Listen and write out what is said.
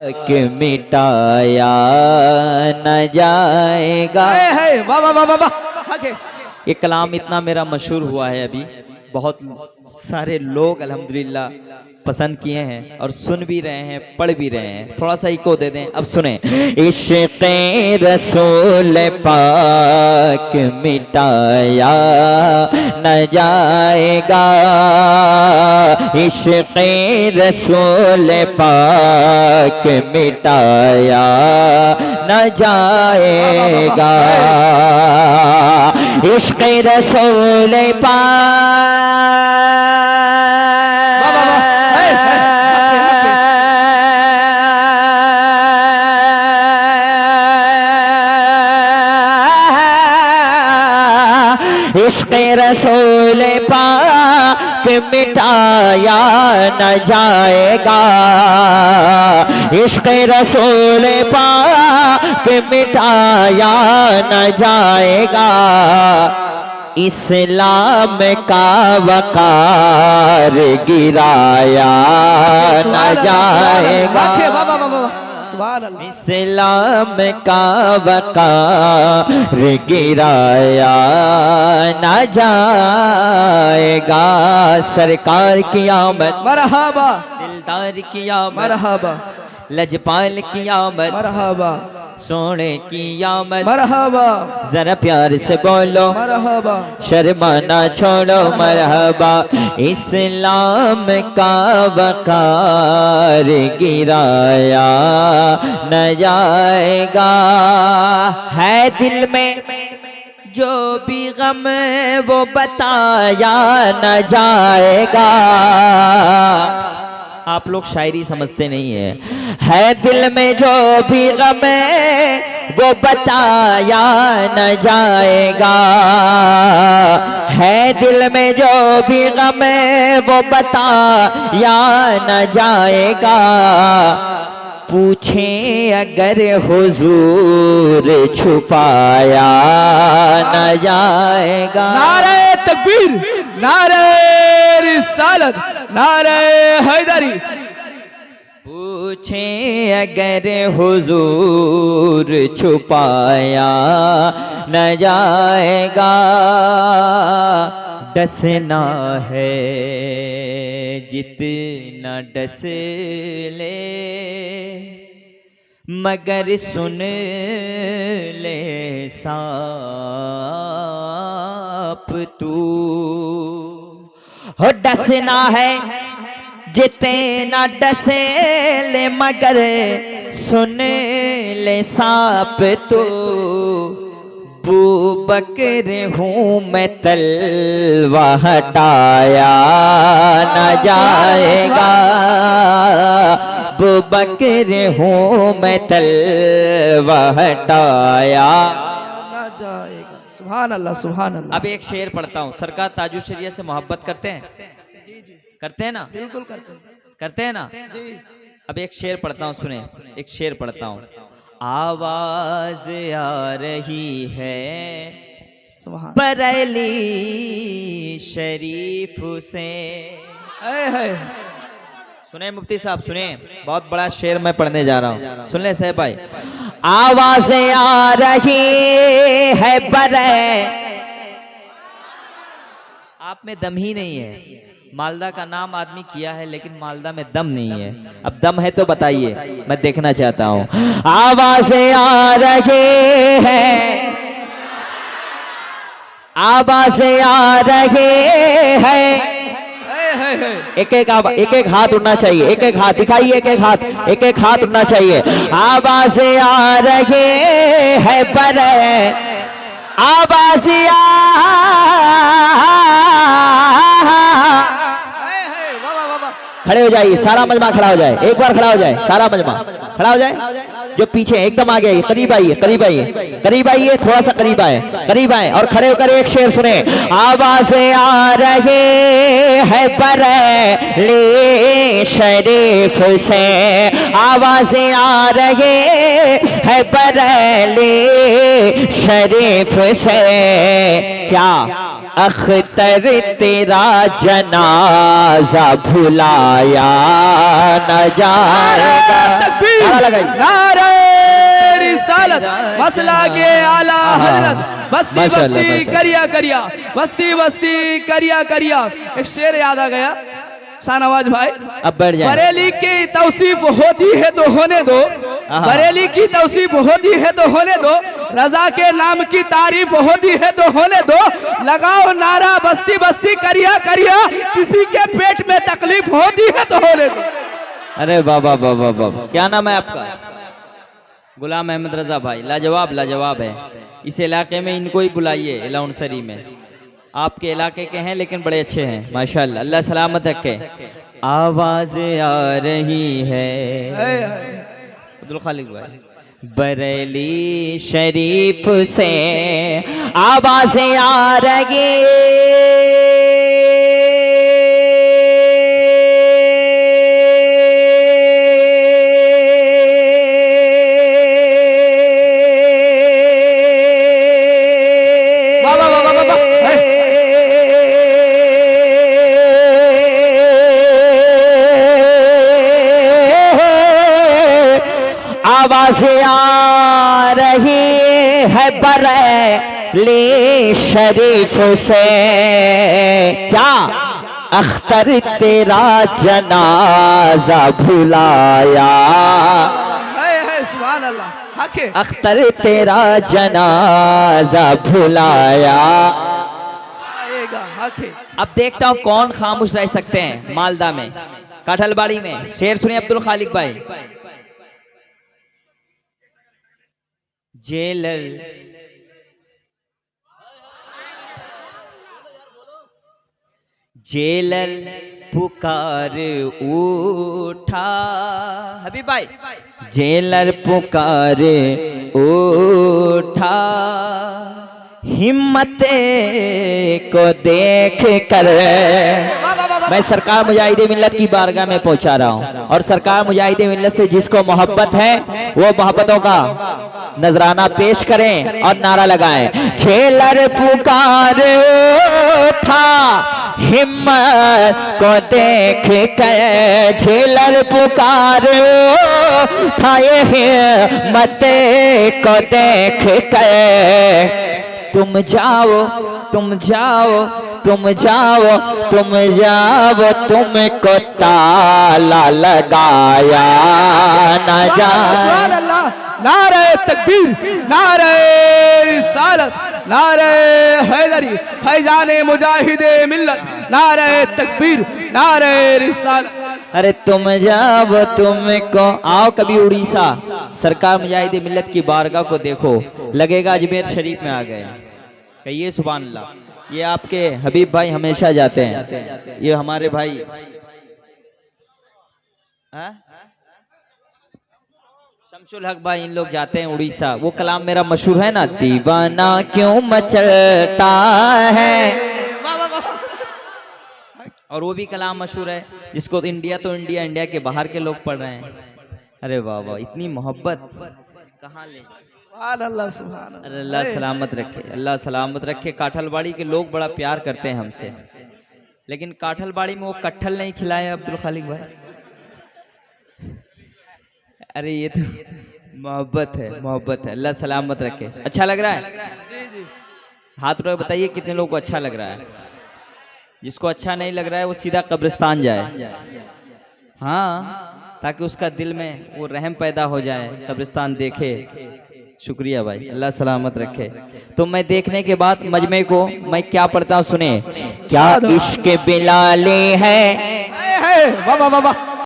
कि मिटाया न जाएगा। वाह वाह वाह वाह वाह। आगे ये कलाम इतना मेरा मशहूर हुआ है, अभी बहुत सारे लोग अल्हम्दुलिल्लाह पसंद किए हैं और सुन भी रहे हैं, पढ़ भी रहे हैं। थोड़ा सा इको दे दें, अब सुने। इश्क़े रसूल पाक मिटाया न जाएगा, इश्क़े रसूल पाक मिटाया न जाएगा, इश्क़े रसूल इश्क़े रसूल पाक मिटाया न जाएगा, इश्क़े रसूल पाक मिटाया न जाएगा, इस्लाम का वक़ार गिराया न जाएगा, इस्लाम का वक़ार गिराया न जाएगा। सरकार की आमद मरहबा, दिलदार की आमद मरहबा, लजपाल की आमद मरहबा, सोने की आमद मरहबा, जरा प्यार से बोलो मरहबा, शर्माना छोड़ो मरहबा, इस्लाम का वक़ार गिराया न जाएगा। है दिल में जो भी गम वो बताया न जाएगा। आप लोग शायरी समझते नहीं है दिल में जो भी गम वो बताया न जाएगा, है दिल में जो भी गम वो बताया न जाएगा, पूछें अगर हुजूर छुपाया न जाएगा। नारे तकबीर, नारे रिसालत, नारे हैदरी। पूछें अगर हुजूर छुपाया न जाएगा, डसना है जितना डस ले, मगर सुन ले सांप तू, हो डसना है जितना डसे ले, मगर सुन ले सांप तू, बू बकर हूँ मैं तलवा हटाया न जाएगा, बू बकर हूँ मैं तलवा हटाया न जाएगा। सुभान अल्लाह, सुभान अल्लाह। अब एक शेर पढ़ता हूँ। सरकार ताजुल शरिया से मोहब्बत करते हैं? जी जी करते हैं ना? बिल्कुल करते हैं, करते हैं ना? जी। अब एक शेर पढ़ता हूँ, सुने। एक शेर पढ़ता हूँ। आवाज आ रही है सुभान बरेली शरीफ से। है सुने मुफ्ती साहब, सुने, बहुत बड़ा शेर मैं पढ़ने जा रहा हूँ, सुन ले साहब भाई। आवाजें आ रही है बरे, आप में दम ही नहीं है। मालदा का नाम आदमी किया है लेकिन मालदा में दम नहीं है। अब दम है तो बताइए, मैं देखना चाहता हूँ। आवाजें आ रही है, आवाजें आ रही है, एक एक हाथ उठना चाहिए, एक एक हाथ दिखाइए, एक एक हाथ, एक एक हाथ उठना चाहिए। आवाजें आ रही है पर आवाजें खड़े हो जाइए, सारा मजमा खड़ा हो जाए, एक बार खड़ा हो जाए, सारा मजमा खड़ा हो जाए। जो पीछे एकदम आगे आइए, करीब आइए, करीब आइए, करीब आइए, थोड़ा सा करीब आए, करीब आए और खड़े होकर एक शेर सुने। आवाजें आ रही है बरेली शरीफ से, आवाजें आ रही है बरेली शरीफ से, क्या अख्तर तेरा जनाजा भुलाया न जाएगा। लगाई। नारे रिसालत मसला के आला हजरत बस्ती माशाअल्लाह, बस्ती माशाअल्लाह। करिया करिया बस्ती बस्ती करिया करिया। एक शेर याद आ गया शाहनवाज भाई। अब बैठ जाए। बरेली की तौसीफ होती है तो होने दो, बरेली की तौसीफ होती है तो होने दो, रजा के नाम की तारीफ होती है तो होने दो, लगाओ नारा बस्ती बस्ती करिया करिया, किसी के पेट में तकलीफ होती है तो होने दो। अरे बाबा बाबा बाबा, क्या नाम है आपका? गुलाम अहमद रजा भाई, लाजवाब लाजवाब है। इस इलाके में इनको ही बुलाइए, इलाउंसरी में। आपके इलाके के हैं लेकिन बड़े अच्छे हैं माशाल्लाह, अल्लाह सलामत रखे। आवाज आ रही है अब्दुल खालिक भाई, बरेली शरीफ से आवाजें आ रही। आवाज़ें आ रही है बरेली शरीफ से, क्या अख्तर तेरा जनाजा भुलाया, सुभान अल्लाह। हक है। अख्तर तेरा जनाजा भुलाया। आएगा हक है। अब देखता हूँ कौन खामोश रह सकते हैं मालदा में, काठलबाड़ी में। शेर सुनिए अब्दुल खालिक भाई। जेलर जेलर पुकार उठा, हबीब भाई, जेलर पुकार उठा, हिम्मत को देख कर मैं सरकार मुजाहिदे मिल्लत की बारगाह में पहुंचा रहा हूं। और सरकार मुजाहिदे मिल्लत से जिसको मोहब्बत है वो मोहब्बतों का नजराना पेश करें और नारा लगाएं। झेलर पुकार उठा, हिम्मत को देख कर, झेलर पुकार उठा, ये हिम्मत को देख कर, तुम जाओ तुम जाओ तुम जाओ तुम जाओ, तुमको ताला लगाया न जाए। नारे तकबीर, नारे रिसालत, नारे हैदरी, फैजाने मुजाहिदे मिल्लत, नारे तकबीर, नारे रिसालत। अरे तुम जाओ तुमको, आओ कभी उड़ीसा, सरकार मुजाहिदे मिल्लत की बारगाह को देखो, लगेगा अजमेर शरीफ में आ गए। कहिए सुभान अल्लाह। ये आपके हबीब भाई हमेशा जाते हैं, ये हमारे भाई शमसुल हक भाई, इन लोग जाते हैं उड़ीसा। वो कलाम मेरा मशहूर है ना, दीवाना क्यों मचलता है, और वो भी कलाम मशहूर है जिसको इंडिया तो इंडिया, इंडिया के बाहर के लोग पढ़ रहे हैं। अरे वाह वाह, इतनी मोहब्बत कहाँ ले। अल्लाह सुभान अल्लाह। अरे अल्लाह सलामत रखे, अल्लाह सलामत रखे। काठलबाड़ी के लोग बड़ा प्यार करते हैं हमसे, लेकिन काठलबाड़ी में वो कट्ठल नहीं खिलाए अब्दुल खालिक भाई। अरे ये तो मोहब्बत है, मोहब्बत है। अल्लाह सलामत रखे। अच्छा लग रहा है? जी जी। हाथ उठा बताइए कितने लोगों को अच्छा लग रहा है। जिसको अच्छा नहीं लग रहा है वो सीधा कब्रिस्तान जाए, हाँ, ताकि उसका दिल में वो रहम पैदा हो जाए, कब्रिस्तान देखे। शुक्रिया भाई, अल्लाह सलामत रखे। तो मैं देखने के बाद मजमे को मैं क्या पढ़ता हूँ सुने। क्या इश्क बिलाले है, वाह वाह वाह।